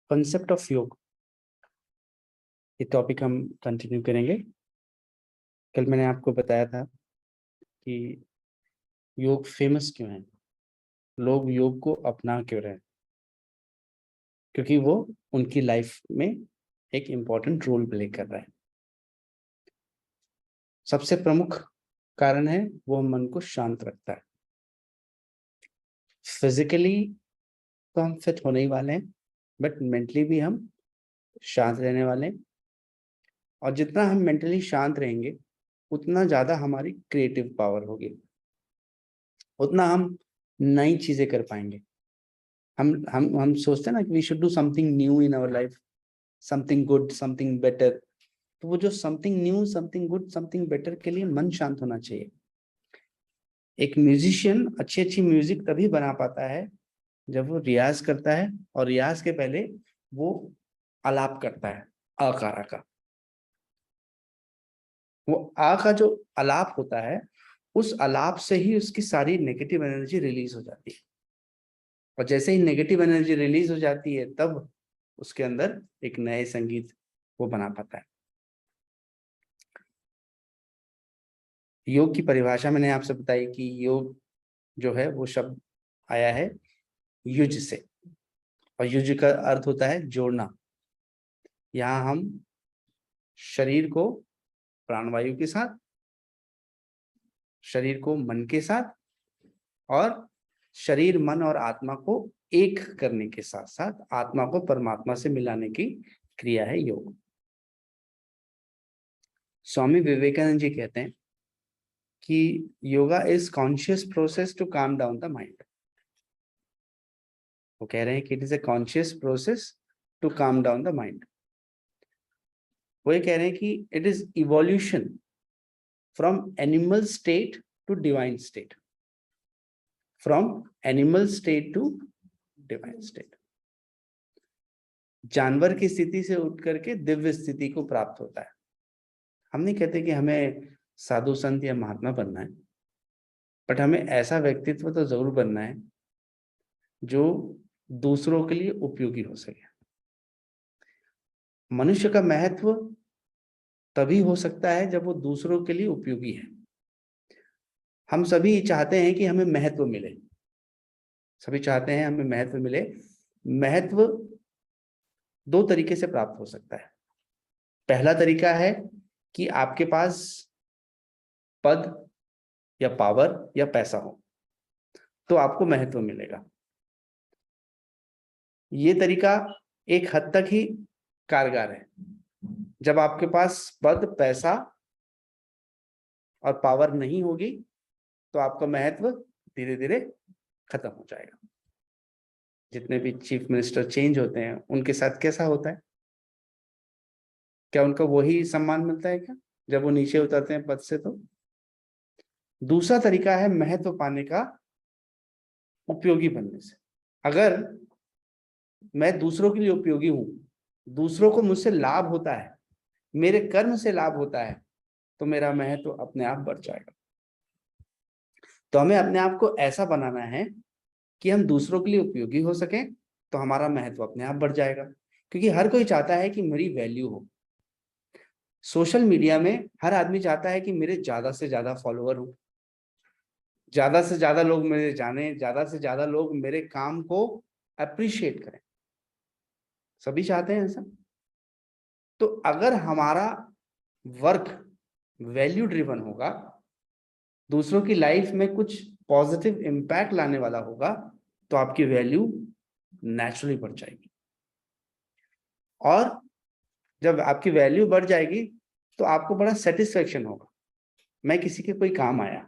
Concept of योग, ये topic हम कंटिन्यू करेंगे। कल मैंने आपको बताया था कि योग फेमस क्यों है, लोग योग को अपना क्यों रहे हैं, क्योंकि वो उनकी लाइफ में एक इम्पॉर्टेंट रोल प्ले कर रहा है। सबसे प्रमुख कारण है वो मन को शांत रखता है। फिजिकली तो हम फिट होने ही वाले हैं, बट मेंटली भी हम शांत रहने वाले हैं। और जितना हम मेंटली शांत रहेंगे उतना ज्यादा हमारी क्रिएटिव पावर होगी, उतना हम नई चीजें कर पाएंगे। हम सोचते हैं ना कि we should do something new in our life, something good, something better. तो वो जो something new, something good, something better के लिए मन शांत होना चाहिए। एक म्यूजिशियन अच्छी अच्छी म्यूजिक तभी बना पाता है जब वो रियाज करता है, और रियाज के पहले वो आलाप करता है आकारा का। वो आ का जो आलाप होता है, उस आलाप से ही उसकी सारी नेगेटिव एनर्जी रिलीज हो जाती है। और जैसे ही नेगेटिव एनर्जी रिलीज हो जाती है तब उसके अंदर एक नए संगीत वो बना पाता है। योग की परिभाषा मैंने आपसे बताई कि योग जो है वो शब्द आया है युज से, और युज का अर्थ होता है जोड़ना। यहाँ हम शरीर को प्राणवायु के साथ, शरीर को मन के साथ, और शरीर, मन और आत्मा को एक करने के साथ साथ आत्मा को परमात्मा से मिलाने की क्रिया है योग। स्वामी विवेकानंद जी कहते हैं कि yoga is conscious process to calm down the mind. वो कह रहे हैं कि it is a conscious process to calm down the mind. वो ये कह रहे हैं कि it is evolution from animal state to divine state, from animal state to divine state. जानवर की स्थिति से उठ करके दिव्य स्थिति को प्राप्त होता है। हम नहीं कहते कि हमें साधु संत या महात्मा बनना है, बट हमें ऐसा व्यक्तित्व तो जरूर बनना है जो दूसरों के लिए उपयोगी हो सके। मनुष्य का महत्व तभी हो सकता है जब वो दूसरों के लिए उपयोगी है। हम सभी चाहते हैं कि हमें महत्व मिले, सभी चाहते हैं हमें महत्व मिले। महत्व दो तरीके से प्राप्त हो सकता है। पहला तरीका है कि आपके पास पद या पावर या पैसा हो तो आपको महत्व मिलेगा। ये तरीका एक हद तक ही कारगर है। जब आपके पास पद, पैसा और पावर नहीं होगी तो आपका महत्व धीरे धीरे खत्म हो जाएगा। जितने भी चीफ मिनिस्टर चेंज होते हैं उनके साथ कैसा होता है? क्या उनको वही सम्मान मिलता है क्या जब वो नीचे उतरते हैं पद से? तो दूसरा तरीका है महत्व पाने का उपयोगी बनने से। अगर मैं दूसरों के लिए उपयोगी हूं, दूसरों को मुझसे लाभ होता है, मेरे कर्म से लाभ होता है, तो मेरा महत्व अपने आप बढ़ जाएगा। तो हमें अपने आप को ऐसा बनाना है कि हम दूसरों के लिए उपयोगी हो सकें, तो हमारा महत्व अपने आप बढ़ जाएगा। क्योंकि हर कोई चाहता है कि मेरी वैल्यू हो। सोशल मीडिया में हर आदमी चाहता है कि मेरे ज्यादा से ज्यादा फॉलोअर हो, ज्यादा से ज्यादा लोग मेरे जाने, ज्यादा से ज्यादा लोग मेरे काम को अप्रिशिएट करें। सभी चाहते हैं ऐसा। तो अगर हमारा वर्क वैल्यू ड्रिवन होगा, दूसरों की लाइफ में कुछ पॉजिटिव इम्पैक्ट लाने वाला होगा, तो आपकी वैल्यू नेचुरली बढ़ जाएगी। और जब आपकी वैल्यू बढ़ जाएगी तो आपको बड़ा सेटिस्फेक्शन होगा। मैं किसी के कोई काम आया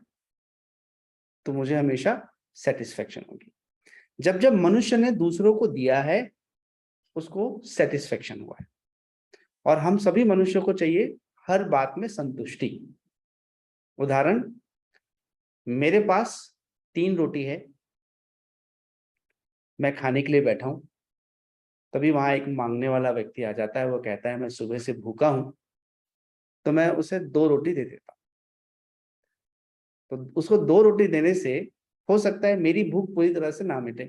तो मुझे हमेशा सेटिस्फेक्शन होगी। जब जब मनुष्य ने दूसरों को दिया है उसको सेटिस्फेक्शन हुआ है। और हम सभी मनुष्यों को चाहिए हर बात में संतुष्टि। उदाहरण, मेरे पास 3 रोटी है, मैं खाने के लिए बैठा हूं, तभी वहां एक मांगने वाला व्यक्ति आ जाता है। वो कहता है मैं सुबह से भूखा हूं, तो मैं उसे 2 रोटी दे देता हूं। तो उसको 2 रोटी देने से हो सकता है मेरी भूख पूरी तरह से ना मिटे,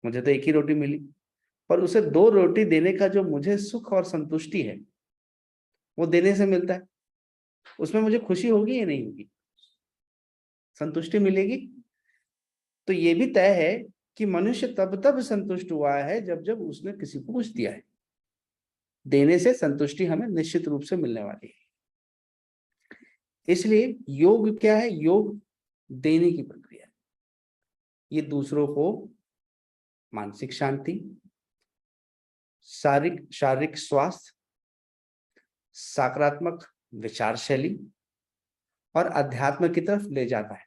मुझे तो एक ही रोटी मिली, पर उसे 2 रोटी देने का जो मुझे सुख और संतुष्टि है वो देने से मिलता है, उसमें मुझे खुशी होगी या नहीं होगी, संतुष्टि मिलेगी। तो ये भी तय है कि मनुष्य तब तब संतुष्ट हुआ है जब जब उसने किसी को कुछ दिया है। देने से संतुष्टि हमें निश्चित रूप से मिलने वाली है। इसलिए योग क्या है? योग देने की प्रक्रिया है। ये दूसरों को मानसिक शांति, शारीरिक स्वास्थ्य, सकारात्मक विचार शैली और अध्यात्म की तरफ ले जाता है,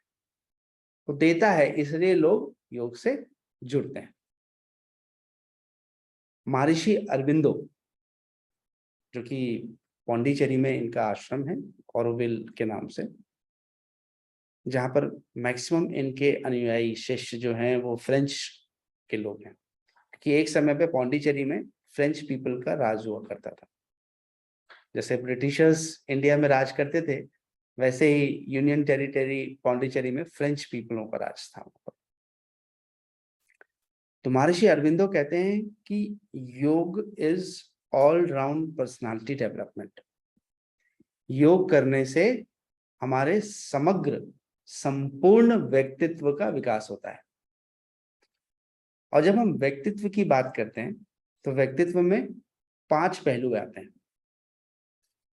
तो देता है, इसलिए लोग योग से जुड़ते हैं। महर्षि अरविंदो, जो कि पौंडीचेरी में इनका आश्रम है ऑरोविल के नाम से, जहां पर मैक्सिमम इनके अनुयायी शिष्य जो हैं वो फ्रेंच के लोग हैं, कि एक समय पे पौंडीचेरी में फ्रेंच पीपल का राज हुआ करता था। जैसे ब्रिटिशर्स इंडिया में राज करते थे, वैसे ही यूनियन टेरिटरी पौंडीचेरी में फ्रेंच पीपलों का राज था। तो महर्षि अरविंदो कहते हैं कि योग is all round personality development. योग करने से हमारे समग्र संपूर्ण व्यक्तित्व का विकास होता है। और जब हम व्यक्तित्व की बात करते हैं तो व्यक्तित्व में 5 पहलू आते हैं।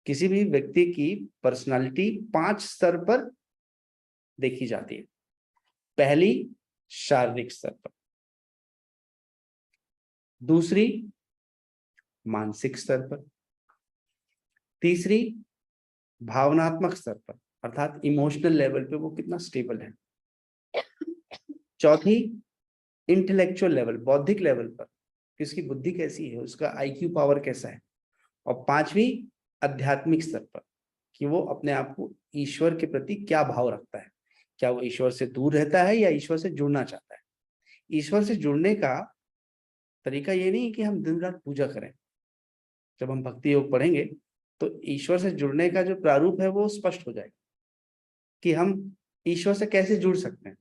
किसी भी व्यक्ति की पर्सनालिटी 5 स्तर पर देखी जाती है। पहली, शारीरिक स्तर पर। दूसरी, मानसिक स्तर पर। तीसरी, भावनात्मक स्तर पर, अर्थात इमोशनल लेवल पे वो कितना स्टेबल है। चौथी, इंटेलेक्चुअल लेवल, बौद्धिक लेवल पर, कि उसकी बुद्धि कैसी है, उसका आईक्यू पावर कैसा है। और 5वीं, आध्यात्मिक स्तर पर, कि वो अपने आप को ईश्वर के प्रति क्या भाव रखता है। क्या वो ईश्वर से दूर रहता है या ईश्वर से जुड़ना चाहता है। ईश्वर से जुड़ने का तरीका ये नहीं है कि हम दिन रात पूजा करें। जब हम भक्ति योग पढ़ेंगे तो ईश्वर से जुड़ने का जो प्रारूप है वो स्पष्ट हो जाएगा कि हम ईश्वर से कैसे जुड़ सकते हैं।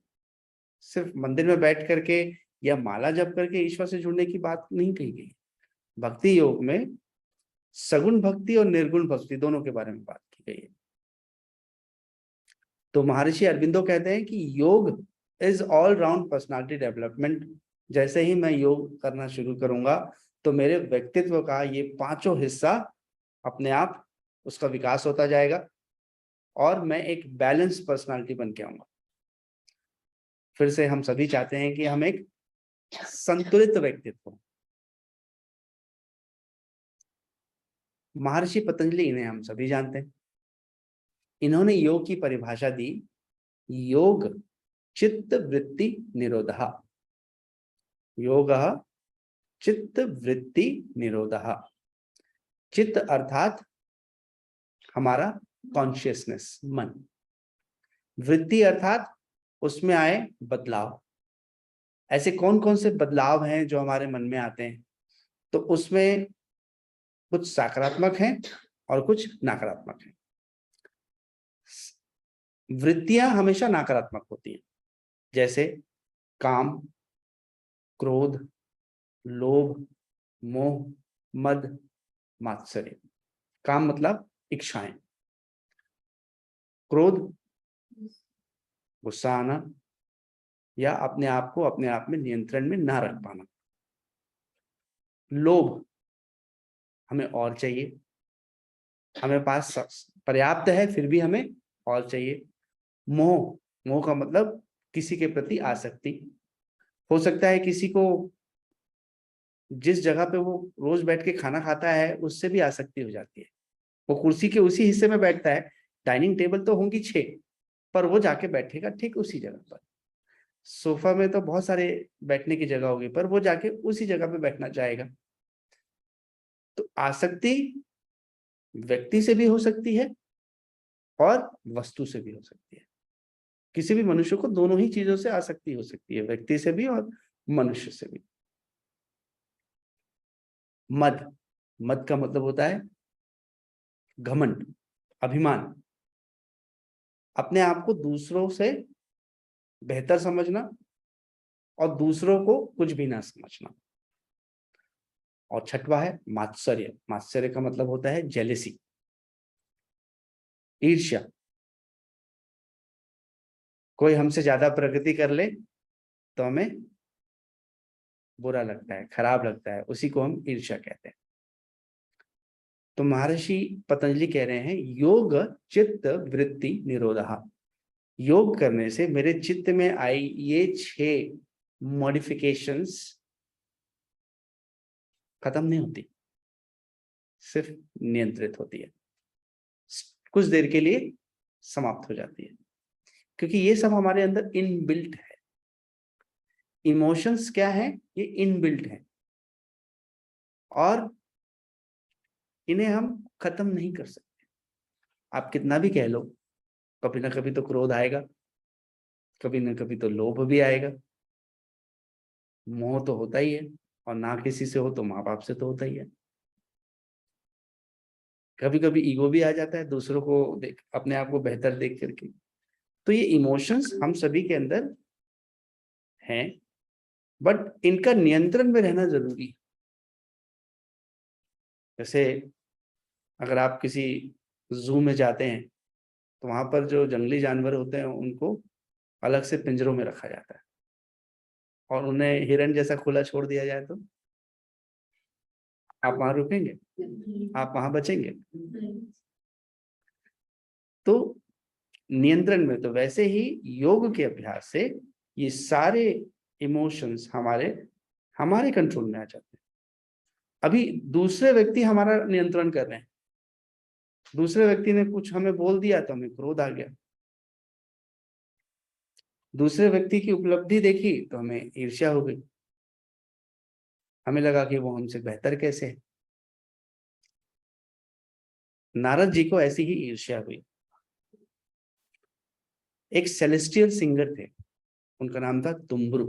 सिर्फ मंदिर में बैठ करके या माला जप करके ईश्वर से जुड़ने की बात नहीं कही गई। भक्ति योग में सगुण भक्ति और निर्गुण भक्ति दोनों के बारे में बात की गई है। तो महर्षि अरविंदो कहते हैं कि योग is all round personality development. जैसे ही मैं योग करना शुरू करूंगा तो मेरे व्यक्तित्व का ये 5 हिस्सा अपने आप उसका विकास होता जाएगा और मैं एक बैलेंस पर्सनालिटी बन के आऊंगा। फिर से हम सभी चाहते हैं कि हम एक संतुलित व्यक्तित्व हो। महर्षि पतंजलि, इन्हें हम सभी जानते हैं। इन्होंने योग की परिभाषा दी, योग चित्त वृत्ति निरोधः। योगः चित्त वृत्ति निरोधः। चित्त अर्थात हमारा कॉन्शियसनेस, मन। वृत्ति अर्थात उसमें आए बदलाव। ऐसे कौन कौन से बदलाव हैं जो हमारे मन में आते हैं? तो उसमें कुछ सकारात्मक हैं और कुछ नकारात्मक हैं। वृत्तियां हमेशा नकारात्मक होती हैं, जैसे काम, क्रोध, लोभ, मोह, मद, मात्सर्य। काम मतलब इच्छाएं, क्रोध गुस्सा आना या अपने आप को अपने आप में नियंत्रण में ना रख पाना। लोभ, हमें और चाहिए, हमें पास पर्याप्त है फिर भी हमें और चाहिए। मोह, मोह का मतलब किसी के प्रति आसक्ति। हो सकता है किसी को जिस जगह पे वो रोज बैठ के खाना खाता है उससे भी आसक्ति हो जाती है। वो कुर्सी के उसी हिस्से में बैठता है, डाइनिंग टेबल तो होंगी 6, पर वो जाके बैठेगा ठीक उसी जगह पर। सोफा में तो बहुत सारे बैठने की जगह होगी, पर वो जाके उसी जगह पे बैठना चाहेगा। तो आसक्ति व्यक्ति से भी हो सकती है और वस्तु से भी हो सकती है। किसी भी मनुष्य को दोनों ही चीजों से आसक्ति हो सकती है, व्यक्ति से भी और मनुष्य से भी। मद, मद का मतलब होता है घमंड, अभिमान। अपने आप को दूसरों से बेहतर समझना और दूसरों को कुछ भी ना समझना। और छठवा है मात्सर्य। मात्सर्य का मतलब होता है जेलेसी, ईर्ष्या। कोई हमसे ज्यादा प्रगति कर ले तो हमें बुरा लगता है, खराब लगता है, उसी को हम ईर्ष्या कहते हैं। तो महर्षि पतंजलि कह रहे हैं योग चित्त वृत्ति निरोधः। योग करने से मेरे चित्त में आई ये 6 मॉडिफिकेशंस खत्म नहीं होती, सिर्फ नियंत्रित होती है, कुछ देर के लिए समाप्त हो जाती है, क्योंकि ये सब हमारे अंदर इनबिल्ट है। इमोशंस क्या है? ये इनबिल्ट है और इन्हें हम खत्म नहीं कर सकते। आप कितना भी कह लो, कभी ना कभी तो क्रोध आएगा, कभी ना कभी तो लोभ भी आएगा, मोह तो होता ही है, और ना किसी से हो तो माँ बाप से तो होता ही है। कभी कभी ईगो भी आ जाता है, दूसरों को देख, अपने आप को बेहतर देख करके। तो ये इमोशंस हम सभी के अंदर हैं, बट इनका नियंत्रण में रहना जरूरी है। जैसे अगर आप किसी जू में जाते हैं तो वहां पर जो जंगली जानवर होते हैं उनको अलग से पिंजरों में रखा जाता है, और उन्हें हिरण जैसा खुला छोड़ दिया जाए तो आप वहां रुकेंगे? आप वहां बचेंगे? तो नियंत्रण में, तो वैसे ही योग के अभ्यास से ये सारे इमोशंस हमारे हमारे कंट्रोल में आ जाते हैं। अभी दूसरे व्यक्ति हमारा नियंत्रण कर रहे हैं, दूसरे व्यक्ति ने कुछ हमें बोल दिया तो हमें क्रोध आ गया, दूसरे व्यक्ति की उपलब्धि देखी तो हमें ईर्ष्या हो गई, हमें लगा कि वो हमसे बेहतर कैसे है। नारद जी को ऐसी ही ईर्ष्या हुई। एक सेलेस्टियल सिंगर थे, उनका नाम था तुम्ब्रू।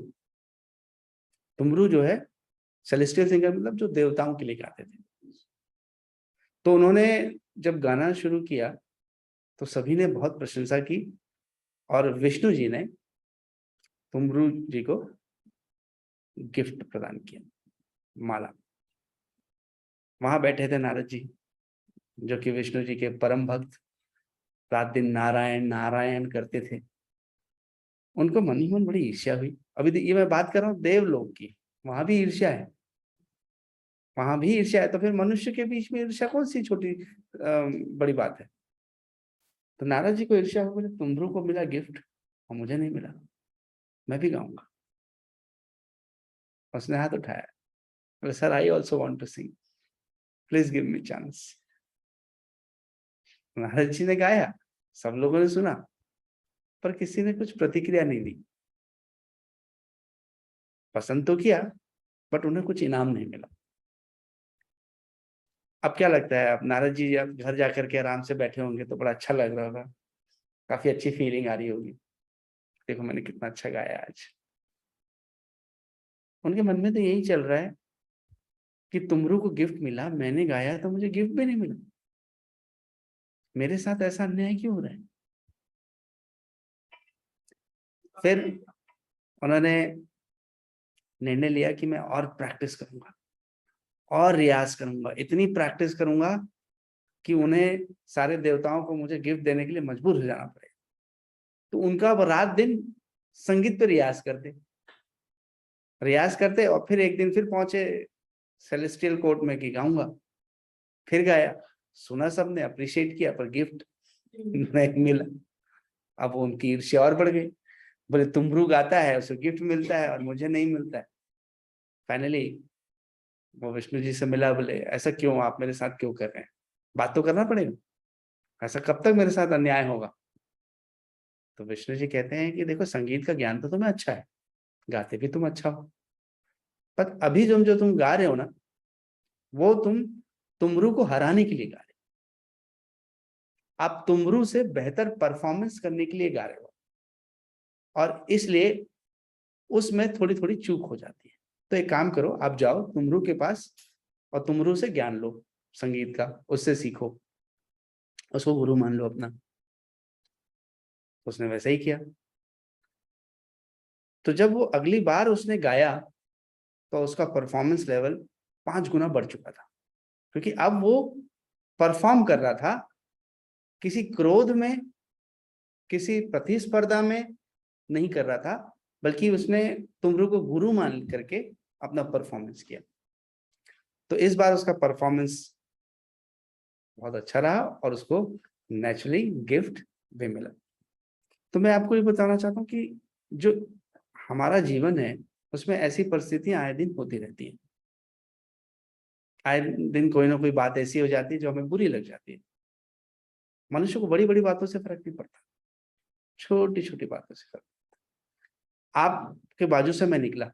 तुम्ब्रू जो है सेलेस्टियल सिंगर, मतलब जो देवताओं के लिए गाते थे। तो उन्होंने जब गाना शुरू किया तो सभी ने बहुत प्रशंसा की, और विष्णु जी ने तुम्ब्रू जी को गिफ्ट प्रदान किया, माला। वहां बैठे थे नारद जी, जो कि विष्णु जी के परम भक्त, रात दिन नारायण नारायण करते थे। उनको मन ही मन बड़ी ईर्ष्या हुई। अभी ये मैं बात कर रहा हूँ देवलोक की, वहां भी ईर्ष्या है, वहां भी ईर्ष्या है, तो फिर मनुष्य के बीच में ईर्ष्या कौन सी छोटी बड़ी बात है। तो नारद जी को ईर्ष्या हो, बोले तुम्हारे को मिला गिफ्ट और मुझे नहीं मिला, मैं भी गाऊंगा। उसने हाथ उठाया, बोले sir I also want to sing, please give me chance. Narad ji ने गाया, सब लोगों ने सुना, पर किसी ने कुछ प्रतिक्रिया नहीं दी। पसंद तो किया, बट उन्हें कुछ इनाम नहीं मिला। अब क्या लगता है, अब नारद जी जब घर जाकर के आराम से बैठे होंगे तो बड़ा अच्छा लग रहा होगा, काफी अच्छी फीलिंग आ रही होगी, देखो मैंने कितना अच्छा गाया आज। उनके मन में तो यही चल रहा है कि तुमरू को गिफ्ट मिला, मैंने गाया तो मुझे गिफ्ट भी नहीं मिला, मेरे साथ ऐसा अन्याय क्यों हो रहा है। फिर उन्होंने निर्णय लिया कि मैं और प्रैक्टिस करूंगा और रियाज करूंगा, इतनी प्रैक्टिस करूंगा कि उन्हें, सारे देवताओं को मुझे गिफ्ट देने के लिए मजबूर हो जाना पड़े। तो उनका वो रात दिन संगीत पे रियाज करते और फिर एक दिन फिर पहुंचे सेलेस्टियल कोर्ट में कि गाऊंगा। फिर गाया, सुना, सबने अप्रिशिएट किया, पर गिफ्ट नहीं मिला। अब उनकी ईर्ष्या और बढ़ गई, बोले तुम्ब्रू गाता है उसे गिफ्ट मिलता है और मुझे नहीं मिलता है। फाइनली वो विष्णु जी से मिला, बोले ऐसा क्यों, आप मेरे साथ क्यों कर रहे हैं, बात तो करना पड़ेगा, ऐसा कब तक मेरे साथ अन्याय होगा। तो विष्णु जी कहते हैं कि देखो संगीत का ज्ञान तो तुम्हें अच्छा है, गाते भी तुम अच्छा हो, पर अभी जो तुम गा रहे हो ना, वो तुम तुमरू को हराने के लिए गा रहे हो, आप तुमरू से बेहतर परफॉर्मेंस करने के लिए गा रहे हो, और इसलिए उसमें थोड़ी थोड़ी चूक हो जाती है। तो एक काम करो, आप जाओ तुमरू के पास और तुमरू से ज्ञान लो संगीत का, उससे सीखो, उसको गुरु मान लो अपना। उसने वैसा ही किया। तो जब वो अगली बार उसने गाया तो उसका परफॉर्मेंस लेवल 5 गुना बढ़ चुका था, क्योंकि अब वो परफॉर्म कर रहा था, किसी क्रोध में, किसी प्रतिस्पर्धा में नहीं कर रहा था, बल्कि उसने तुमरू को गुरु मान करके अपना परफॉर्मेंस किया। तो इस बार उसका परफॉर्मेंस बहुत अच्छा रहा और उसको नेचुरली गिफ्ट भी मिला। तो मैं आपको ये बताना चाहता हूँ कि जो हमारा जीवन है उसमें ऐसी परिस्थितियां आए दिन होती रहती हैं। आए दिन कोई ना कोई बात ऐसी हो जाती है जो हमें बुरी लग जाती है। मनुष्य को बड़ी बड़ी बातों से फर्क नहीं पड़ता, छोटी छोटी बातों से फर्क। आपके बाजू से मैं निकला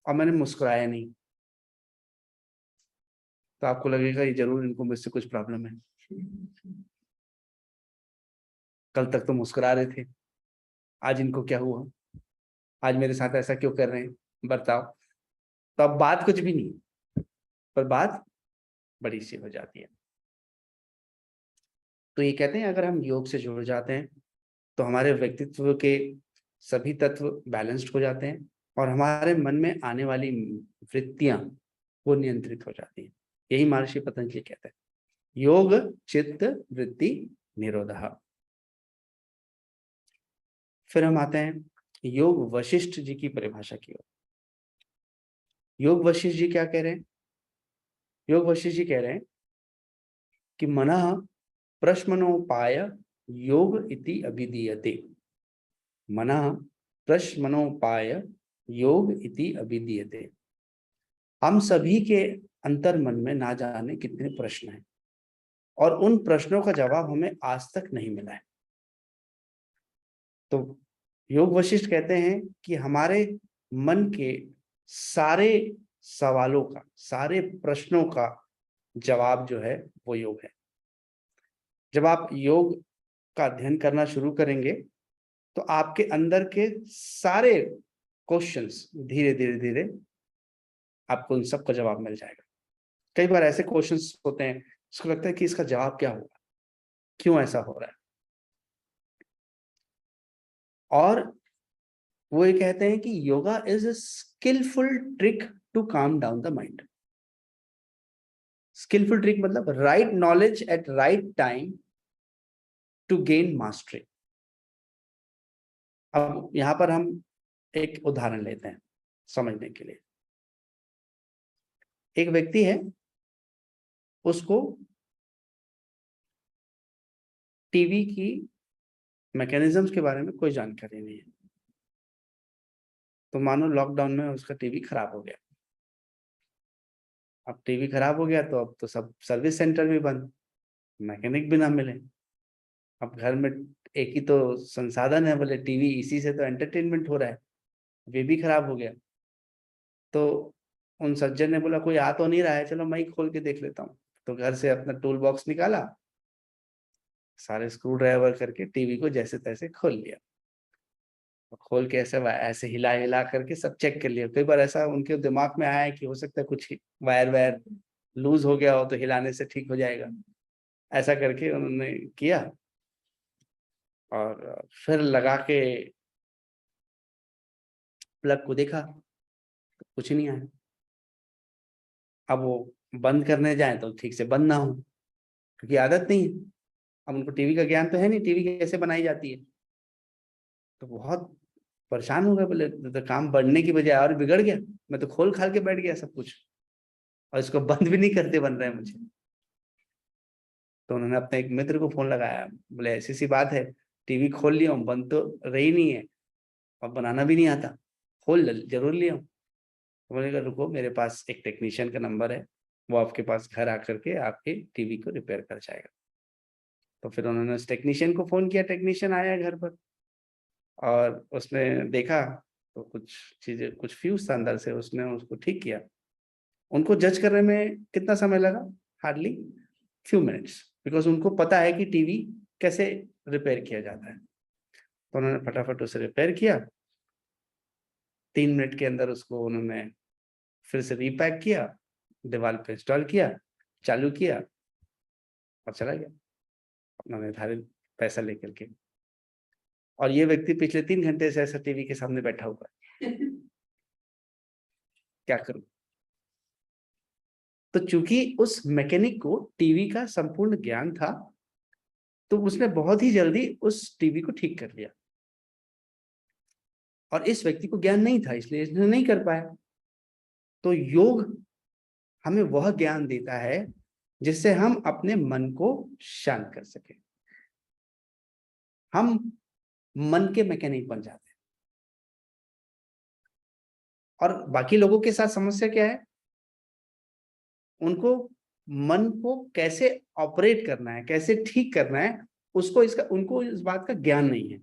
और मैंने मुस्कुराया नहीं, तो आपको लगेगा ये जरूर इनको मुझसे कुछ प्रॉब्लम है। कल तक तो मुस्कुरा रहे थे, आज इनको क्या हुआ, आज मेरे साथ ऐसा क्यों कर रहे हैं बर्ताव। तो अब बात कुछ भी नहीं, पर बात बड़ी सी हो जाती है। तो ये कहते हैं अगर हम योग से जुड़ जाते हैं तो हमारे व्यक्तित्व के सभी तत्व बैलेंस्ड हो जाते हैं और हमारे मन में आने वाली वृत्तियां वो नियंत्रित हो जाती हैं। यही महर्षि पतंजलि कहते हैं, योग चित्त वृत्ति निरोधः। फिर हम आते हैं योग वशिष्ठ जी की परिभाषा की ओर। योग वशिष्ठ जी क्या कह रहे हैं? योग वशिष्ठ जी कह रहे हैं कि मनः प्रश्मनोपाय योग इति अभिधीयते। मनः प्रश्मनोपाय योग इति अभिधीयते। हम सभी के अंतर मन में ना जाने कितने प्रश्न हैं और उन प्रश्नों का जवाब हमें आज तक नहीं मिला है। तो योग वशिष्ठ कहते हैं कि हमारे मन के सारे सवालों का, सारे प्रश्नों का जवाब जो है वो योग है। जब आप योग का अध्ययन करना शुरू करेंगे तो आपके अंदर के सारे क्वेश्चंस धीरे धीरे धीरे आपको उन सबका जवाब मिल जाएगा। कई बार ऐसे क्वेश्चंस होते हैं उसको लगता है कि इसका जवाब क्या होगा, क्यों ऐसा हो रहा है। और वो ये कहते हैं कि yoga is a skilful trick to calm down the mind. Skilful trick मतलब right knowledge at right time to gain mastery. अब यहां पर हम एक उदाहरण लेते हैं समझने के लिए। एक व्यक्ति है, उसको टीवी की मैकेनिज्म्स के बारे में कोई जानकारी नहीं है। तो मानो लॉकडाउन में उसका टीवी खराब हो गया। अब टीवी खराब हो गया तो अब तो सब सर्विस सेंटर भी बंद, मैकेनिक भी ना मिले। अब घर में एक ही तो संसाधन है, बोले टीवी, इसी से तो एंटरटेनमेंट हो रहा है, वे भी खराब हो गया। तो उन सज्जन ने बोला कोई आ तो नहीं रहा है, चलो मैं ही खोल के देख लेता हूँ। तो घर से अपना टूल बॉक्स निकाला, सारे स्क्रू ड्राइवर करके टीवी को जैसे तैसे खोल लिया। खोल के ऐसे ऐसे हिला हिला करके सब चेक कर लिया। कई बार ऐसा उनके दिमाग में आया है कि हो सकता है कुछ वायर वायर लूज हो गया हो तो हिलाने से ठीक हो जाएगा। ऐसा करके उन्होंने किया और फिर लगा के प्लग को देखा तो कुछ नहीं आया। अब वो बंद करने जाए तो ठीक से बंद ना हो, क्योंकि आदत नहीं है। अब उनको टीवी का ज्ञान तो है नहीं, टीवी कैसे बनाई जाती है। तो बहुत परेशान हो गए, बोले तो काम बढ़ने की बजाय और बिगड़ गया। मैं तो खोल खाल के बैठ गया सब कुछ और इसको बंद भी नहीं करते बन रहा है मुझे। तो उन्होंने अपने एक मित्र को फोन लगाया, बोले ऐसी सी बात है, टीवी खोल लिया हूँ, बंद तो रही नहीं है और बनाना भी नहीं आता, खोल जरूर लिया हूँ। तो मैंने कहा रुको, मेरे पास एक टेक्नीशियन का नंबर है, वो आपके पास घर आकर के आपके टीवी को रिपेयर कर जाएगा। तो फिर उन्होंने उस टेक्नीशियन को फोन किया, टेक्नीशियन आया घर पर और उसने देखा तो कुछ चीजें, कुछ फ्यूज था अंदर से, उसने उसको ठीक किया। उनको जज करने में कितना समय लगा? हार्डली फ्यू मिनट्स, बिकॉज उनको पता है कि टीवी कैसे रिपेयर किया जाता है। तो उन्होंने फटाफट उसे रिपेयर किया। 3 मिनट के अंदर उसको उन्होंने फिर से रीपैक किया, दीवार पे इंस्टॉल किया, चालू किया और चला गया अपना निर्धारित पैसा लेकर के। और ये व्यक्ति पिछले 3 घंटे से ऐसा टीवी के सामने बैठा हुआ है। क्या करूं? तो चूंकि उस मैकेनिक को टीवी का संपूर्ण ज्ञान था, तो उसने बहुत ही जल्दी उस टीवी को ठीक कर लिया, और इस व्यक्ति को ज्ञान नहीं था, इसलिए इसने नहीं कर पाया। तो योग हमें वह ज्ञान देता है जिससे हम अपने मन को शांत कर सके। हम मन के मैकेनिक बन जाते हैं। और बाकी लोगों के साथ समस्या क्या है, उनको मन को कैसे ऑपरेट करना है, कैसे ठीक करना है, उनको इस बात का ज्ञान नहीं है।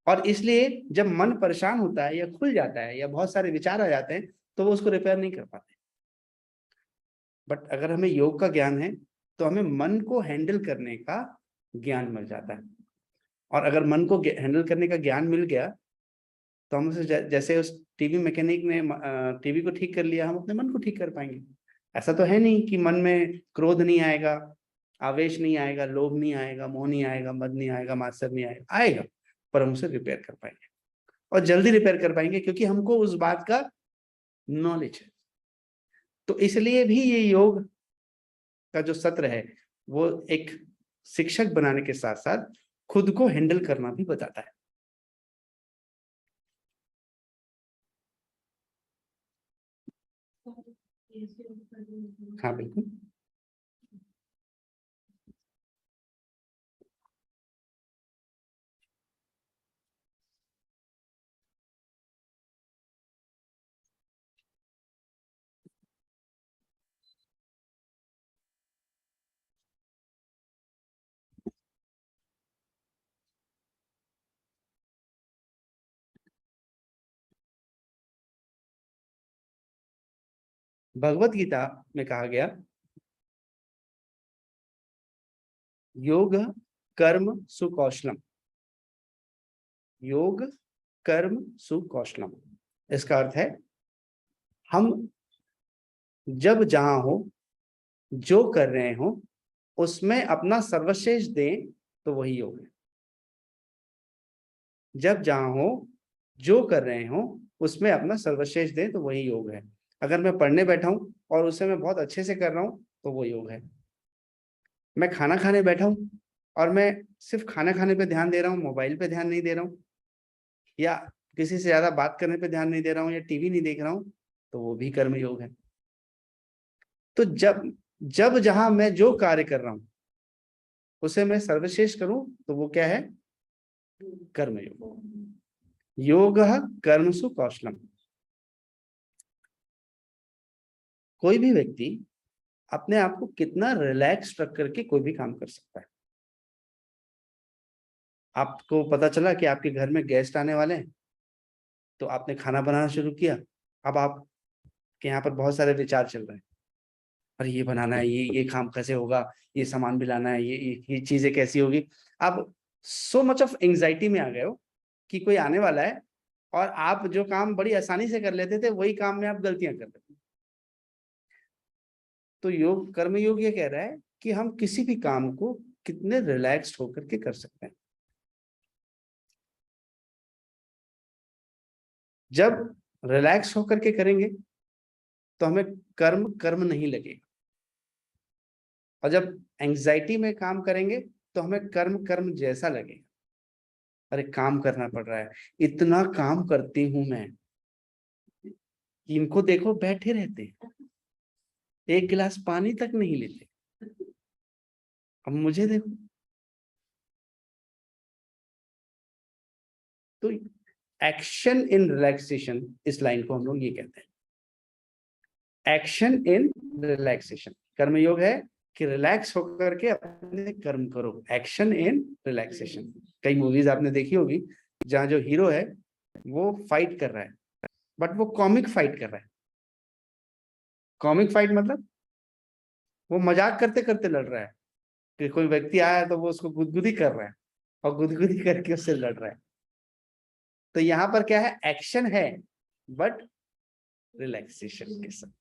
और इसलिए जब मन परेशान होता है या खुल जाता है या बहुत सारे विचार आ जाते हैं, तो वो उसको रिपेयर नहीं कर पाते। बट अगर हमें योग का ज्ञान है तो हमें मन को हैंडल करने का ज्ञान मिल जाता है। और अगर मन को हैंडल करने का ज्ञान मिल गया तो हम उसे जैसे उस टीवी मैकेनिक ने टीवी को ठीक कर लिया, हम अपने मन को ठीक कर पाएंगे। ऐसा तो है नहीं कि मन में क्रोध नहीं आएगा, आवेश नहीं आएगा, लोभ नहीं आएगा, मोह नहीं आएगा, मद नहीं आएगा, मात्सर्य नहीं आएगा। आएगा, पर हम उसे रिपेयर कर पाएंगे, और जल्दी रिपेयर कर पाएंगे, क्योंकि हमको उस बात का नॉलेज है। तो इसलिए भी ये योग का जो सत्र है वो एक शिक्षक बनाने के साथ साथ खुद को हैंडल करना भी बताता है। हाँ बिल्कुल। भगवत गीता में कहा गया, योग कर्म सुकौशलम, योग कर्म सुकौशलम। इसका अर्थ है, हम जब जहां हो, जो कर रहे हो, उसमें अपना सर्वश्रेष्ठ दें तो वही योग है। जब जहां हो, जो कर रहे हो, उसमें अपना सर्वश्रेष्ठ दें तो वही योग है। अगर मैं पढ़ने बैठा हूं और उसे मैं बहुत अच्छे से कर रहा हूं तो वो योग है। मैं खाना खाने बैठा हूं और मैं सिर्फ खाना खाने पे ध्यान दे रहा हूँ, मोबाइल पे ध्यान नहीं दे रहा हूँ, या किसी से ज्यादा बात करने पे ध्यान नहीं दे रहा हूँ, या टीवी नहीं देख रहा हूँ, तो वो भी कर्म योग है। तो जब जब जहां मैं जो कार्य कर रहा हूं उसे मैं सर्वश्रेष्ठ करूं तो वो क्या है? कर्म योग। योग कर्मसु कौशलम। कोई भी व्यक्ति अपने आप को कितना रिलैक्स रख करके कोई भी काम कर सकता है। आपको पता चला कि आपके घर में गेस्ट आने वाले हैं, तो आपने खाना बनाना शुरू किया। अब आपके यहाँ पर बहुत सारे विचार चल रहे हैं, और ये बनाना है, ये काम कैसे होगा, ये सामान भी लाना है, ये चीजें कैसी होगी। आप सो मच ऑफ एंजाइटी में आ गए हो कि कोई आने वाला है, और आप जो काम बड़ी आसानी से कर लेते थे वही काम में आप गलतियां कर रहे हो। तो योग, कर्म योग ये कह रहा है कि हम किसी भी काम को कितने रिलैक्स्ड होकर के कर सकते हैं। जब रिलैक्स होकर के करेंगे तो हमें कर्म कर्म नहीं लगेगा, और जब एंजाइटी में काम करेंगे तो हमें कर्म कर्म जैसा लगेगा। अरे काम करना पड़ रहा है, इतना काम करती हूं मैं, इनको देखो बैठे रहते हैं, एक गिलास पानी तक नहीं लेते, अब मुझे देखो। तो एक्शन इन रिलैक्सेशन, इस लाइन को हम लोग ये कहते हैं, एक्शन इन रिलैक्सेशन। कर्मयोग है कि रिलैक्स होकर के अपने कर्म करो, एक्शन इन रिलैक्सेशन। कई मूवीज आपने देखी होगी जहां जो हीरो है वो फाइट कर रहा है, बट वो कॉमिक फाइट कर रहा है। कॉमिक फाइट मतलब वो मजाक करते करते लड़ रहा है, कि कोई व्यक्ति आया तो वो उसको गुदगुदी कर रहा है, और गुदगुदी करके उससे लड़ रहा है। तो यहाँ पर क्या है, एक्शन है बट रिलैक्सेशन के साथ।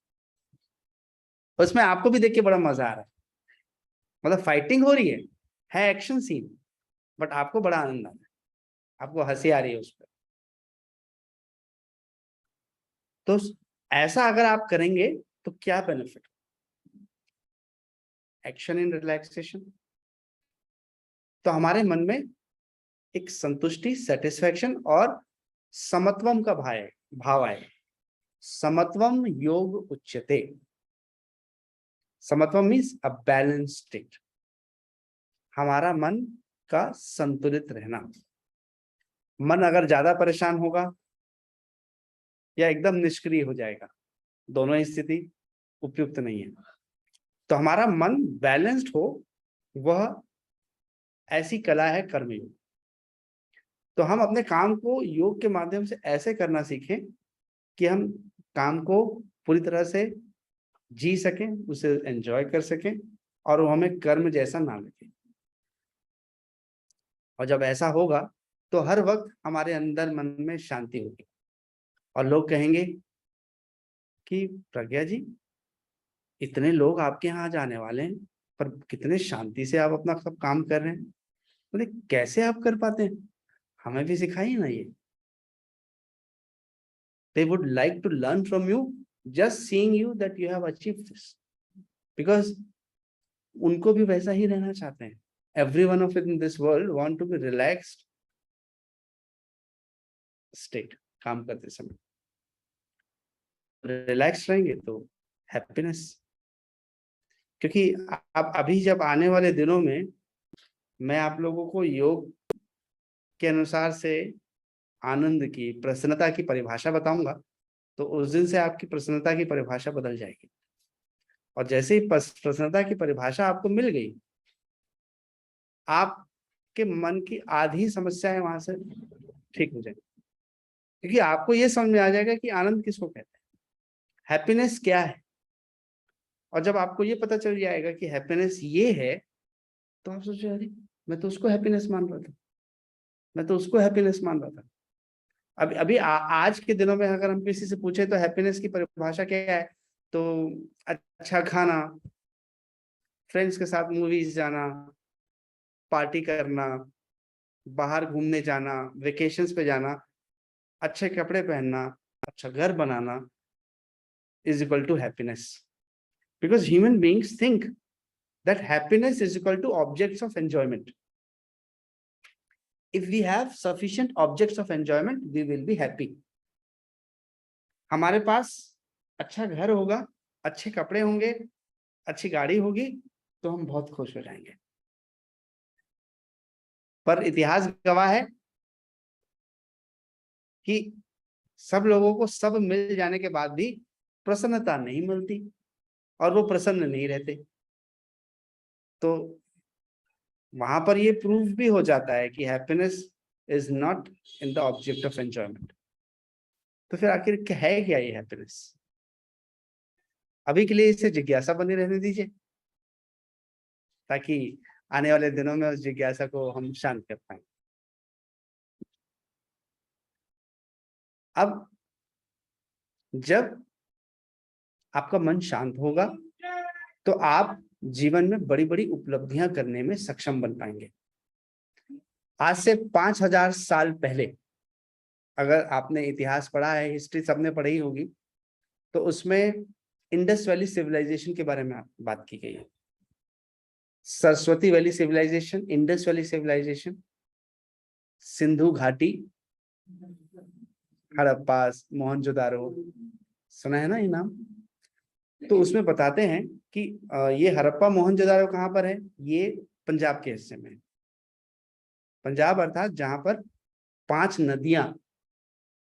उसमें आपको भी देख के बड़ा मजा आ रहा है, मतलब फाइटिंग हो रही है एक्शन सीन, बट आपको बड़ा आनंद आ रहा है, आपको हंसी आ रही है उस पर। तो ऐसा अगर आप करेंगे तो क्या बेनिफिट, एक्शन इन रिलैक्सेशन। तो हमारे मन में एक संतुष्टि, सेटिस्फैक्शन और समत्वम का भाव आए। समत्वम योग उच्यते। समत्वम मीन्स अ बैलेंस स्टेट, हमारा मन का संतुलित रहना। मन अगर ज्यादा परेशान होगा या एकदम निष्क्रिय हो जाएगा, दोनों ही स्थिति उपयुक्त नहीं है। तो हमारा मन बैलेंस्ड हो, वह ऐसी कला है कर्मयोग। तो हम अपने काम को योग के माध्यम से ऐसे करना सीखें कि हम काम को पूरी तरह से जी सकें, उसे एंजॉय कर सकें और वो हमें कर्म जैसा ना लगे। और जब ऐसा होगा तो हर वक्त हमारे अंदर मन में शांति होगी और लोग कहेंगे कि प्रज्ञा जी, इतने लोग आपके यहाँ जाने वाले हैं पर कितने शांति से आप अपना सब काम कर रहे हैं, बोले कैसे आप कर पाते हैं, हमें भी सिखाइए ना ये। They would like to learn from you just seeing you that you have achieved this, because उनको भी वैसा ही रहना चाहते हैं। Everyone of it in this world want to be relaxed state, काम करते समय रिलैक्स रहेंगे तो हैप्पीनेस। क्योंकि आप अभी जब आने वाले दिनों में मैं आप लोगों को योग के अनुसार से आनंद की, प्रसन्नता की परिभाषा बताऊंगा, तो उस दिन से आपकी प्रसन्नता की परिभाषा बदल जाएगी। और जैसे ही प्रसन्नता की परिभाषा आपको मिल गई, आपके मन की आधी समस्याएं वहां से ठीक हो जाएगी। क्योंकि आपको यह समझ में आ जाएगा कि आनंद किसको कहते हैं, हैप्पीनेस क्या है। और जब आपको ये पता चल जाएगा कि हैप्पीनेस ये है, तो आप सोचो अरे मैं तो उसको हैप्पीनेस मान रहा था, मैं तो उसको हैप्पीनेस मान रहा था। अभी आज के दिनों में अगर हम किसी से पूछे तो हैप्पीनेस की परिभाषा क्या है, तो अच्छा खाना, फ्रेंड्स के साथ मूवीज जाना, पार्टी करना, बाहर घूमने जाना, वेकेशंस पे जाना, अच्छे कपड़े पहनना, अच्छा घर बनाना is equal to happiness. Because human beings think that happiness is equal to objects of enjoyment. If we have sufficient objects of enjoyment, we will be happy. हमारे पास अच्छा घर होगा, अच्छे कपड़े होंगे, अच्छी गाड़ी होगी, तो हम बहुत खुश हो जाएंगे। पर इतिहास गवाह है कि सब लोगों को सब मिल जाने के बाद भी प्रसन्नता नहीं मिलती और वो प्रसन्न नहीं रहते। तो वहां पर ये प्रूफ भी हो जाता है कि happiness is not in the object of enjoyment. तो फिर आखिर है क्या ये हैप्पीनेस? अभी के लिए इसे जिज्ञासा बनी रहने दीजिए, ताकि आने वाले दिनों में उस जिज्ञासा को हम शांत कर पाए। अब जब आपका मन शांत होगा तो आप जीवन में बड़ी बड़ी उपलब्धियां करने में सक्षम बन पाएंगे। आज से 5000 साल पहले, अगर आपने इतिहास पढ़ा है, हिस्ट्री सबने पढ़ी होगी, तो उसमें इंडस वैली सिविलाइजेशन के बारे में बात की गई है। Saraswati valley civilisation, Indus valley civilisation, Sindhu घाटी, हड़प्पा, मोहनजोदारो, सुना है ना ये नाम? तो उसमें बताते हैं कि ये हड़प्पा मोहनजोदारो कहाँ पर है? ये पंजाब के हिस्से में। पंजाब अर्थात जहां पर 5 नदियां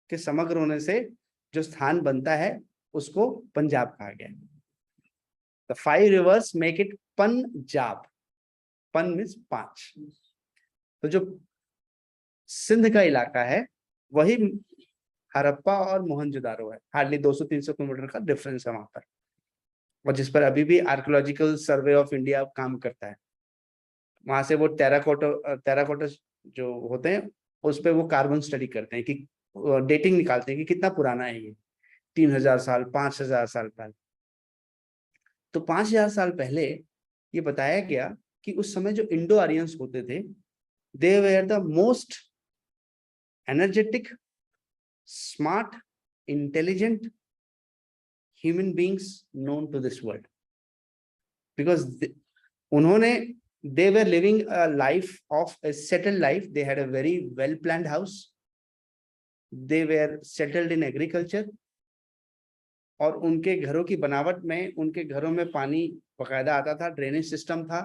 के समग्र होने से जो स्थान बनता है उसको पंजाब कहा गया है। The 5 rivers make it Punjab. पन मीन्स 5। तो जो सिंध का इलाका है वही हड़प्पा और मोहनजोदारो है। हार्डली 200-300 किलोमीटर का डिफरेंस है वहां पर, और जिस पर अभी भी आर्कियोलॉजिकल सर्वे ऑफ इंडिया काम करता है। वहां से वो टेराकोटा जो होते हैं उस पर वो कार्बन स्टडी करते हैं कि डेटिंग निकालते हैं कि कितना पुराना है ये, 3000 साल, 5000 साल पहले। तो 5000 साल पहले ये बताया गया कि उस समय जो इंडो आरियंस होते थे, they were the most energetic, smart, intelligent human beings known to this world, because उन्होंने they were living a life of a settled life. They had a very well planned house. They were settled in agriculture. और उनके घरों की बनावट में, उनके घरों में पानी बकायदा आता था, ड्रेनेज सिस्टम था.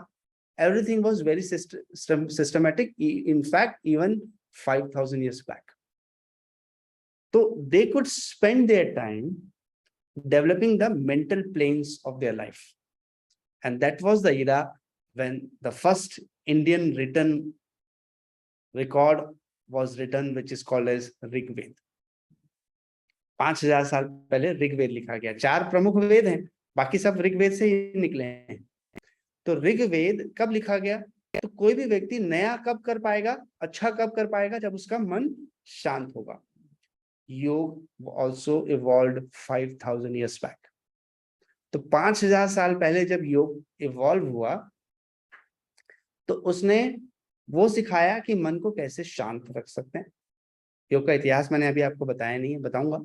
Everything was very systematic. In fact, even 5,000 years back. So they could spend their time developing the mental planes of their life. And that was the era when the first Indian written record was written, which is called as Rig Ved. 5000 साल पहले ऋग्वेद लिखा गया. 4 प्रमुख वेद हैं, बाकी सब ऋग्वेद से ही निकले हैं. तो ऋग्वेद कब लिखा गया? तो कोई भी व्यक्ति नया कब कर पाएगा, अच्छा कब कर पाएगा? जब उसका मन शांत होगा. योग also evolved 5,000 years back. तो 5000 साल पहले जब योग इवॉल्व हुआ तो उसने वो सिखाया कि मन को कैसे शांत रख सकते हैं. योग का इतिहास मैंने अभी आपको बताया नहीं है, बताऊंगा.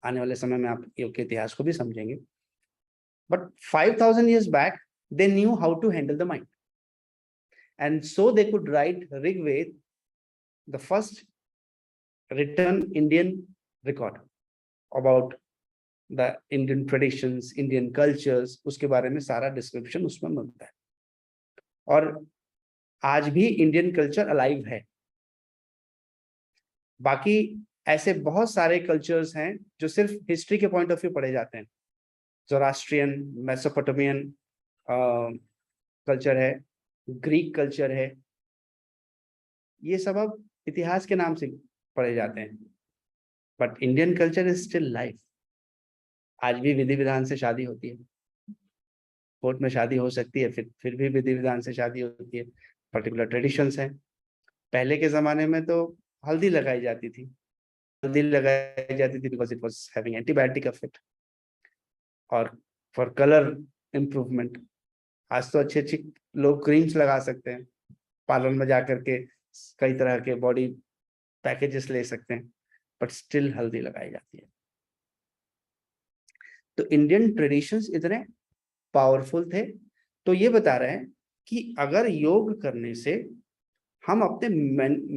आने वाले समय में आप योग के इतिहास को भी समझेंगे. But 5,000 years back they knew how to handle the mind, and so they could write Rigved, the first written Indian record about the Indian traditions, Indian cultures. उसके बारे में सारा डिस्क्रिप्शन उसमें मिलता है. और आज भी इंडियन कल्चर अलाइव है. बाकी ऐसे बहुत सारे कल्चर्स हैं जो सिर्फ हिस्ट्री के पॉइंट ऑफ व्यू पढ़े जाते हैं. ज़ोरास्ट्रियन, मेसोपोटामियन कल्चर है, ग्रीक कल्चर है, ये सब अब इतिहास के नाम से पढ़े जाते हैं. But Indian culture is still life. आज भी विधि विधान से शादी होती है, कोर्ट में शादी हो सकती है, फिर भी विधि विधान से शादी होती है. पर्टिकुलर ट्रेडिशंस हैं. पहले के जमाने में तो हल्दी लगाई जाती थी. हल्दी लगाई जाती थी because it was having antibiotic effect और फॉर कलर इम्प्रूवमेंट. आज तो अच्छी अच्छी लोग क्रीम्स लगा सकते हैं, पार्लर में जाकर के कई तरह के बॉडी पैकेजेस ले सकते हैं, बट स्टिल हल्दी लगाई जाती है. तो इंडियन ट्रेडिशंस इतने पावरफुल थे. तो ये बता रहे हैं कि अगर योग करने से हम अपने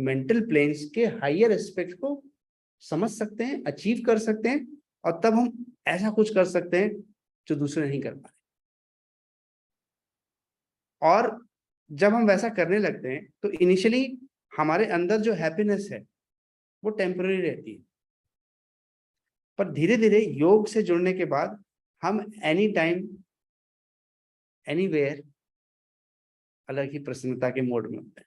मेंटल प्लेन्स के हायर एस्पेक्ट को समझ सकते हैं, अचीव कर सकते हैं, और तब हम ऐसा कुछ कर सकते हैं जो दूसरे नहीं कर पा रहे. और जब हम वैसा करने लगते हैं तो इनिशियली हमारे अंदर जो हैप्पीनेस है वो टेम्पररी रहती है, पर धीरे धीरे योग से जुड़ने के बाद हम एनी टाइम एनीवेयर अलग ही प्रसन्नता के मोड में होते हैं.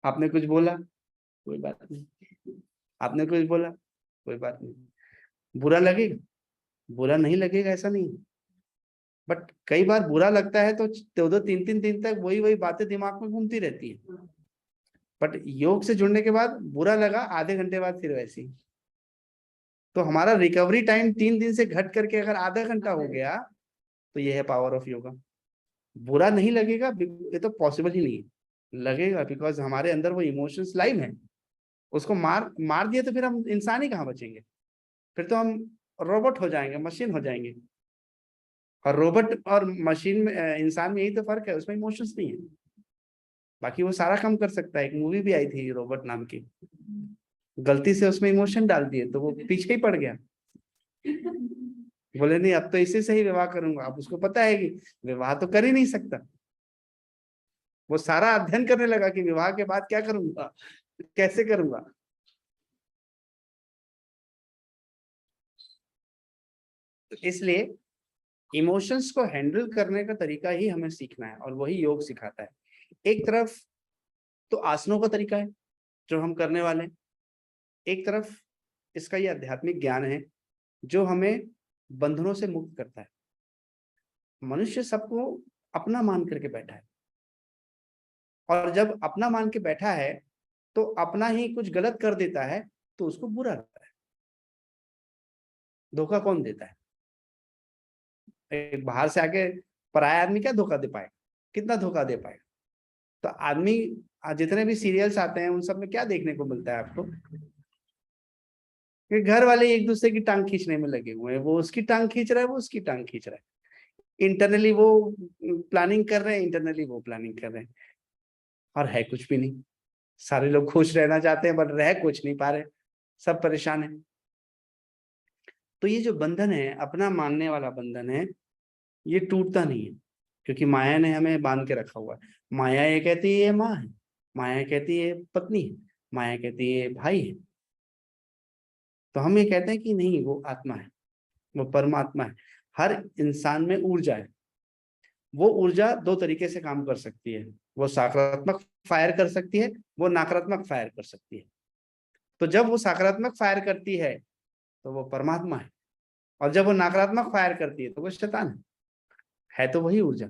आपने कुछ बोला, कोई बात नहीं. आपने कुछ बोला, कोई बात नहीं. बुरा लगेगा, बुरा नहीं लगेगा ऐसा नहीं. बट कई बार बुरा लगता है तो 2-3 दिन तक वही बातें दिमाग में घूमती रहती है. बट योग से जुड़ने के बाद बुरा लगा, आधे घंटे बाद फिर वैसी. तो हमारा रिकवरी टाइम 3 दिन से घट करके अगर आधा घंटा हो गया तो ये है पावर ऑफ योगा. बुरा नहीं लगेगा, ये तो पॉसिबल ही नहीं है. लगेगा बिकॉज हमारे अंदर वो इमोशंस लाइव है. उसको मार दिए तो फिर हम इंसान ही कहाँ बचेंगे. फिर तो हम रोबोट हो जाएंगे, मशीन हो जाएंगे. और रोबोट और मशीन में, इंसान में यही तो फर्क है, उसमें इमोशंस नहीं है. बाकी वो सारा काम कर सकता है. एक मूवी भी आई थी रोबोट नाम की, गलती से उसमें इमोशन डाल दिए तो वो पीछे ही पड़ गया. बोले नहीं अब तो इसी से ही विवाह करूंगा. अब उसको पता है कि विवाह तो कर ही नहीं सकता. वो सारा अध्ययन करने लगा कि विवाह के बाद क्या करूंगा, कैसे करूंगा. इसलिए इमोशंस को हैंडल करने का तरीका ही हमें सीखना है, और वही योग सिखाता है. एक तरफ तो आसनों का तरीका है जो हम करने वाले हैं, एक तरफ इसका ये आध्यात्मिक ज्ञान है जो हमें बंधनों से मुक्त करता है. मनुष्य सबको अपना मान करके बैठा है, और जब अपना मान के बैठा है तो अपना ही कुछ गलत कर देता है तो उसको बुरा लगता है. धोखा कौन देता है? एक बाहर से आके पराया आदमी क्या धोखा दे पाएगा, कितना धोखा दे पाएगा. तो आदमी, जितने भी सीरियल्स आते हैं उन सब में क्या देखने को मिलता है आपको कि घर वाले एक दूसरे की टांग खींचने में लगे हुए हैं. वो उसकी टांग खींच रहा है, वो उसकी टांग खींच रहा है. इंटरनली वो प्लानिंग कर रहे हैं, इंटरनली वो प्लानिंग कर रहे हैं, और है कुछ भी नहीं। सारे लोग खुश रहना चाहते हैं बट रह कुछ नहीं पा रहे, सब परेशान है। तो ये जो बंधन है, अपना मानने वाला बंधन है, ये टूटता नहीं है, क्योंकि माया ने हमें बांध के रखा हुआ है। माया ये कहती है ये माँ है, माया कहती है पत्नी है, माया कहती है भाई है। तो हम ये कहते हैं कि नहीं, वो आत्मा है, वो परमात्मा है। हर इंसान में ऊर्जा है। वो ऊर्जा दो तरीके से काम कर सकती है, वो सकारात्मक फायर कर सकती है, वो नकारात्मक फायर कर सकती है। तो जब वो सकारात्मक फायर करती है तो वो परमात्मा है, और जब वो नकारात्मक फायर करती है तो वो शैतान है तो वही ऊर्जा।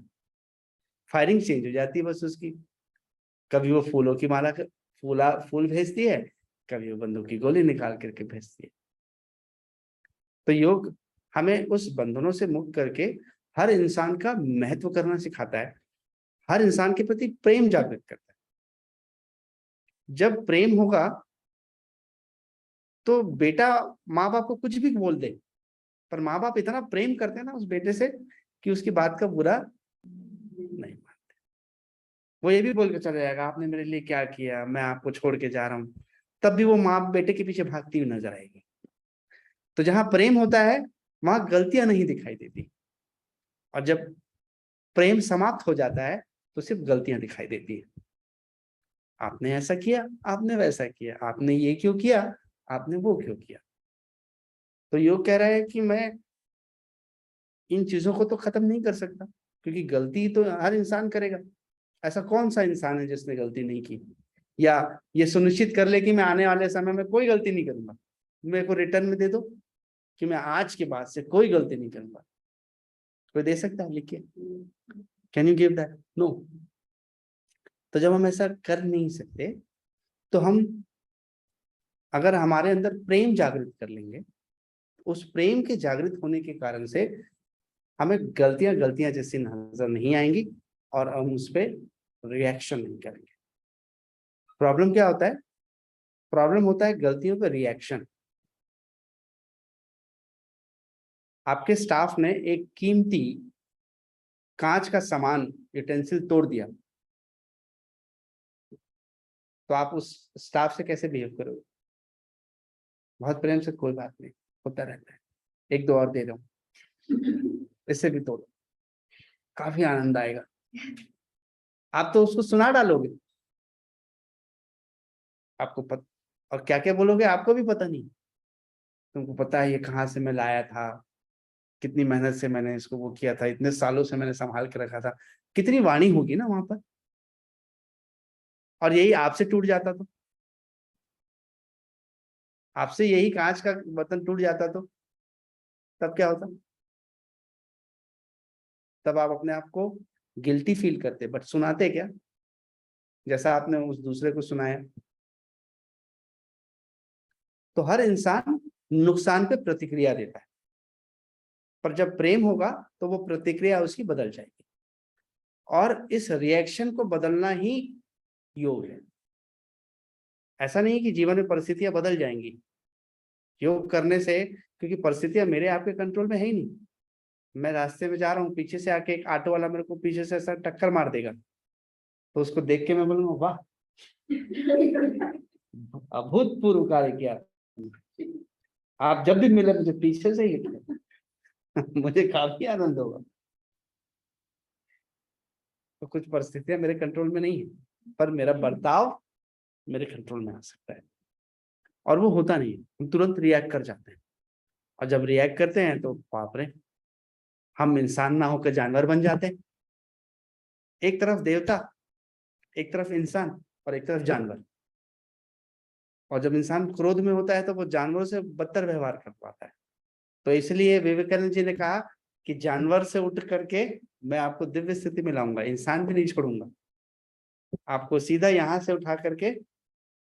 फायरिंग चेंज हो जाती है बस उसकी। कभी वो फूलों की माला फूल भेजती है, कभी वो बंदूक की गोली निकाल करके भेजती है। तो योग हमें उस बंधनों से मुक्त करके हर इंसान का महत्व करना सिखाता है, हर इंसान के प्रति प्रेम जागृत करता है। जब प्रेम होगा तो बेटा माँ बाप को कुछ भी बोल दे, पर माँ बाप इतना प्रेम करते हैं ना उस बेटे से कि उसकी बात का बुरा नहीं मानते। वो ये भी बोल के चला जाएगा आपने मेरे लिए क्या किया, मैं आपको छोड़ के जा रहा हूँ, तब भी वो माँ बेटे के पीछे भागती हुई नजर आएगी। तो जहां प्रेम होता है वहां गलतियां नहीं दिखाई देती, और जब प्रेम समाप्त हो जाता है तो सिर्फ गलतियां दिखाई देती है। आपने ऐसा किया, आपने वैसा किया, आपने ये क्यों किया, आपने वो क्यों किया। तो योग कह रहा है कि मैं इन चीजों को तो खत्म नहीं कर सकता, क्योंकि गलती तो हर इंसान करेगा। ऐसा कौन सा इंसान है जिसने गलती नहीं की, या ये सुनिश्चित कर ले कि मैं आने वाले समय में कोई गलती नहीं करूंगा, मेरे को रिटर्न में दे दो कि मैं आज के बाद से कोई गलती नहीं करूंगा। कोई दे सकता है लिख के? Can you give that? No. तो जब हम ऐसा कर नहीं सकते, तो हम अगर हमारे अंदर प्रेम जागृत कर लेंगे, उस प्रेम के जागृत होने के कारण से हमें गलतियां गलतियां जैसी नजर नहीं आएंगी, और हम उस पर रिएक्शन नहीं करेंगे। प्रॉब्लम क्या होता है? प्रॉब्लम होता है गलतियों पर रिएक्शन। आपके स्टाफ ने एक कीमती कांच का सामान, यूटेंसिल तोड़ दिया, तो आप उस स्टाफ से कैसे बिहेव करोगे? बहुत प्रेम से, कोई बात नहीं, होता रहता है, एक दो और दे दो, इससे भी तोड़ो, काफी आनंद आएगा। आप तो उसको सुना डालोगे, आपको और क्या क्या बोलोगे आपको भी पता नहीं। तुमको पता है ये कहाँ से मैं लाया था, कितनी मेहनत से मैंने इसको वो किया था, इतने सालों से मैंने संभाल के रखा था। कितनी वाणी होगी ना वहां पर। और यही आपसे टूट जाता तो, आपसे यही कांच का बर्तन टूट जाता तो तब क्या होता? तब आप अपने आप को गिल्टी फील करते, बट सुनाते क्या, जैसा आपने उस दूसरे को सुनाया। तो हर इंसान नुकसान पे प्रतिक्रिया देता है, पर जब प्रेम होगा तो वो प्रतिक्रिया उसकी बदल जाएगी, और इस रिएक्शन को बदलना ही योग है। ऐसा नहीं है कि जीवन में परिस्थितियां बदल जाएंगी योग करने से, क्योंकि परिस्थितियां मेरे आपके कंट्रोल में है ही नहीं। मैं रास्ते में जा रहा हूँ, पीछे से आके एक ऑटो वाला मेरे को पीछे से ऐसा टक्कर मार देगा, तो उसको देख के मैं बोलूंगा वाह, अभूतपूर्व कार्य किया, आप जब भी मिले मुझे पीछे से ही मुझे काफी आनंद होगा। तो कुछ परिस्थितियां मेरे कंट्रोल में नहीं है, पर मेरा बर्ताव मेरे कंट्रोल में आ सकता है, और वो होता नहीं है, हम तुरंत रिएक्ट कर जाते हैं। और जब रिएक्ट करते हैं तो बाप रे, हम इंसान ना होकर जानवर बन जाते हैं। एक तरफ देवता, एक तरफ इंसान, और एक तरफ जानवर। और जब इंसान क्रोध में होता है तो वो जानवरों से बदतर व्यवहार कर पाता है। तो इसलिए विवेकानंद जी ने कहा कि जानवर से उठ करके मैं आपको दिव्य स्थिति में लाऊंगा, इंसान भी नहीं छोड़ूंगा, आपको सीधा यहां से उठा करके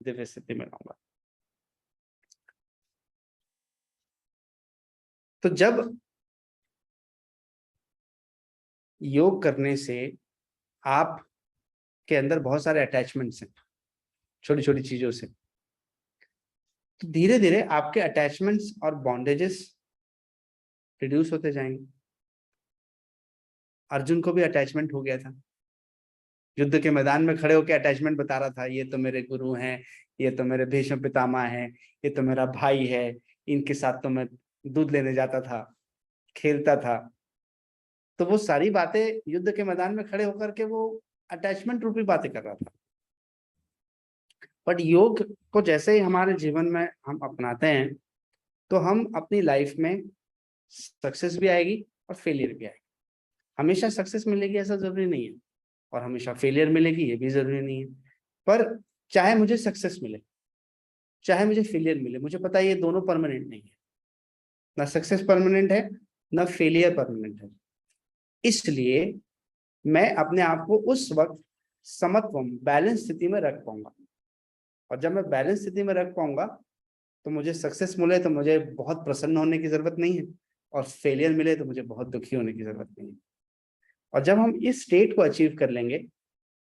दिव्य स्थिति में लाऊंगा। तो जब योग करने से आप के अंदर बहुत सारे अटैचमेंट्स हैं छोटी छोटी चीजों से, तो धीरे धीरे आपके अटैचमेंट्स और बॉन्डेजेस रिड्यूस होते जाएंगे। अर्जुन को भी अटैचमेंट हो गया था, युद्ध के मैदान में खड़े होकर अटैचमेंट बता रहा था, ये तो मेरे गुरु हैं, ये तो मेरे भीष्म पितामह हैं, ये तो मेरा भाई है, इनके साथ तो मैं दूध लेने जाता था, खेलता था। तो वो सारी बातें युद्ध के मैदान में खड़े होकर के वो अटैचमेंट रूपी बातें कर रहा था। बट योग को जैसे ही हमारे जीवन में हम अपनाते हैं तो हम अपनी लाइफ में सक्सेस भी आएगी और फेलियर भी आएगी। हमेशा सक्सेस मिलेगी ऐसा जरूरी नहीं है, और हमेशा फेलियर मिलेगी ये भी जरूरी नहीं है। पर चाहे मुझे सक्सेस मिले चाहे मुझे फेलियर मिले, मुझे पता है ये दोनों परमानेंट नहीं है, ना सक्सेस परमानेंट है ना फेलियर परमानेंट है। इसलिए मैं अपने आप को उस वक्त समत्वम बैलेंस स्थिति में रख पाऊंगा, और जब मैं बैलेंस स्थिति में रख पाऊंगा तो मुझे सक्सेस मिले तो मुझे बहुत प्रसन्न होने की जरूरत नहीं है, और फेलियर मिले तो मुझे बहुत दुखी होने की जरूरत नहीं है। और जब हम इस स्टेट को अचीव कर लेंगे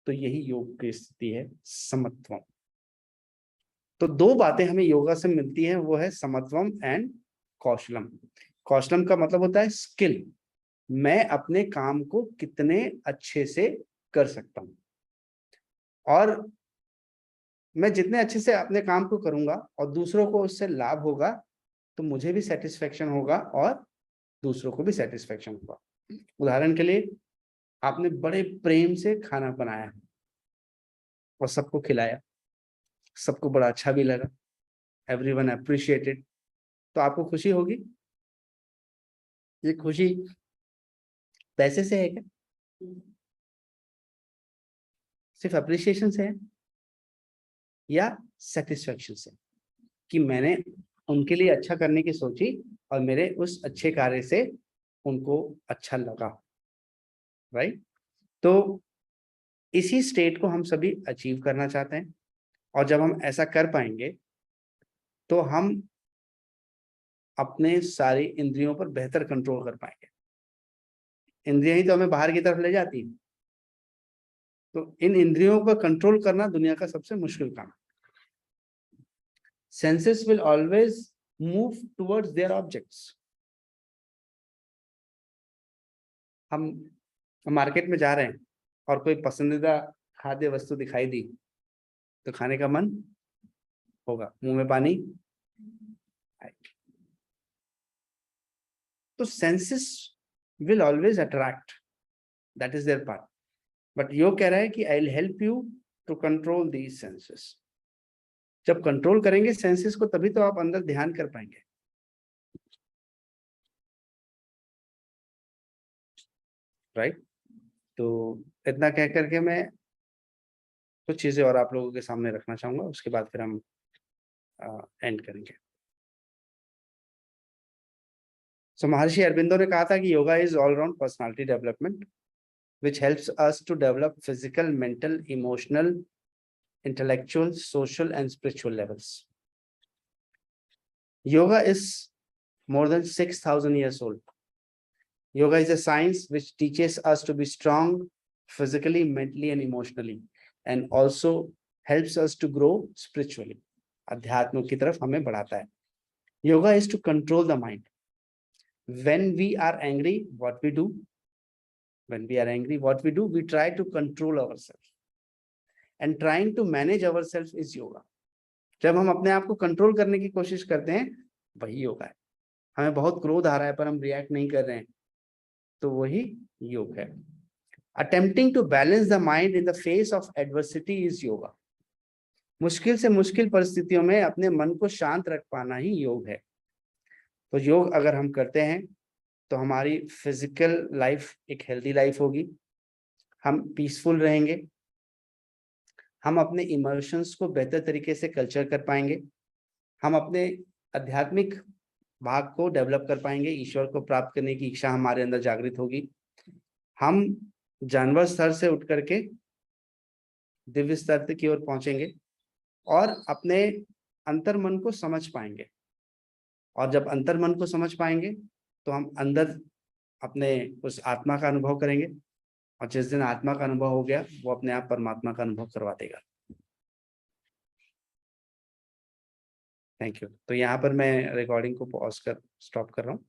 तो यही योग की स्थिति है, समत्वम। तो दो बातें हमें योगा से मिलती हैं, वो है समत्वम एंड कौशलम। कौशलम का मतलब होता है स्किल, मैं अपने काम को कितने अच्छे से कर सकता हूं, और मैं जितने अच्छे से अपने काम को करूंगा और दूसरों को उससे लाभ होगा तो मुझे भी सेटिस्फेक्शन होगा और दूसरों को भी सेटिस्फेक्शन होगा। उदाहरण के लिए, आपने बड़े प्रेम से खाना बनाया और सबको खिलाया, सबको बड़ा अच्छा भी लगा, एवरीवन अप्रिशिएटेड, तो आपको खुशी होगी। ये खुशी पैसे से है क्या? सिर्फ अप्रिशिएशन से है, या सेटिस्फेक्शन से कि मैंने उनके लिए अच्छा करने की सोची और मेरे उस अच्छे कार्य से उनको अच्छा लगा, राइट? तो इसी स्टेट को हम सभी अचीव करना चाहते हैं, और जब हम ऐसा कर पाएंगे तो हम अपने सारी इंद्रियों पर बेहतर कंट्रोल कर पाएंगे। इंद्रियां ही तो हमें बाहर की तरफ ले जाती हैं, तो इन इंद्रियों पर कंट्रोल करना दुनिया का सबसे मुश्किल काम है। Senses will always move towards their objects. हम मार्केट में जा रहे हैं और कोई पसंदीदा खाद्य वस्तु दिखाई दी तो खाने का मन होगा, मुंह में पानी आएगा। तो senses will always attract, that is there part. But yoga कह रहा है कि I will help you to control these senses. जब कंट्रोल करेंगे सेंसेस को तभी तो आप अंदर ध्यान कर पाएंगे, राइट? तो इतना कह करके मैं कुछ चीजें और आप लोगों के सामने रखना चाहूंगा, उसके बाद फिर हम एंड करेंगे। सो महर्षि अरविंदो ने कहा था कि yoga is all round personality development which helps us to develop physical, mental, emotional, intellectual, social, and spiritual levels. Yoga is more than 6,000 years old. Yoga is a science which teaches us to be strong physically, mentally, and emotionally, and also helps us to grow spiritually. अध्यात्म की तरफ हमें बढ़ाता है। Yoga is to control the mind. When we are angry, what we do? When we are angry, what we do? We try to control ourselves. And trying to manage ourselves is yoga. जब हम अपने आप को control करने की कोशिश करते हैं वही योगा है। हमें बहुत क्रोध आ रहा है पर हम रिएक्ट नहीं कर रहे हैं, तो वही योग है। Attempting to balance the mind in the face of adversity is yoga. मुश्किल से मुश्किल परिस्थितियों में अपने मन को शांत रख पाना ही योग है। तो योग अगर हम करते हैं तो हमारी फिजिकल लाइफ एक हेल्दी लाइफ होगी, हम पीसफुल रहेंगे, हम अपने इमोशंस को बेहतर तरीके से कल्चर कर पाएंगे, हम अपने आध्यात्मिक भाग को डेवलप कर पाएंगे, ईश्वर को प्राप्त करने की इच्छा हमारे अंदर जागृत होगी, हम जानवर स्तर से उठ करके दिव्य स्तर की ओर पहुंचेंगे और अपने अंतर मन को समझ पाएंगे। और जब अंतर मन को समझ पाएंगे तो हम अंदर अपने उस आत्मा का अनुभव करेंगे, और जिस दिन आत्मा का अनुभव हो गया वो अपने आप परमात्मा का अनुभव करवा देगा। Thank you. तो यहाँ पर मैं रिकॉर्डिंग को पॉज कर स्टॉप कर रहा हूँ।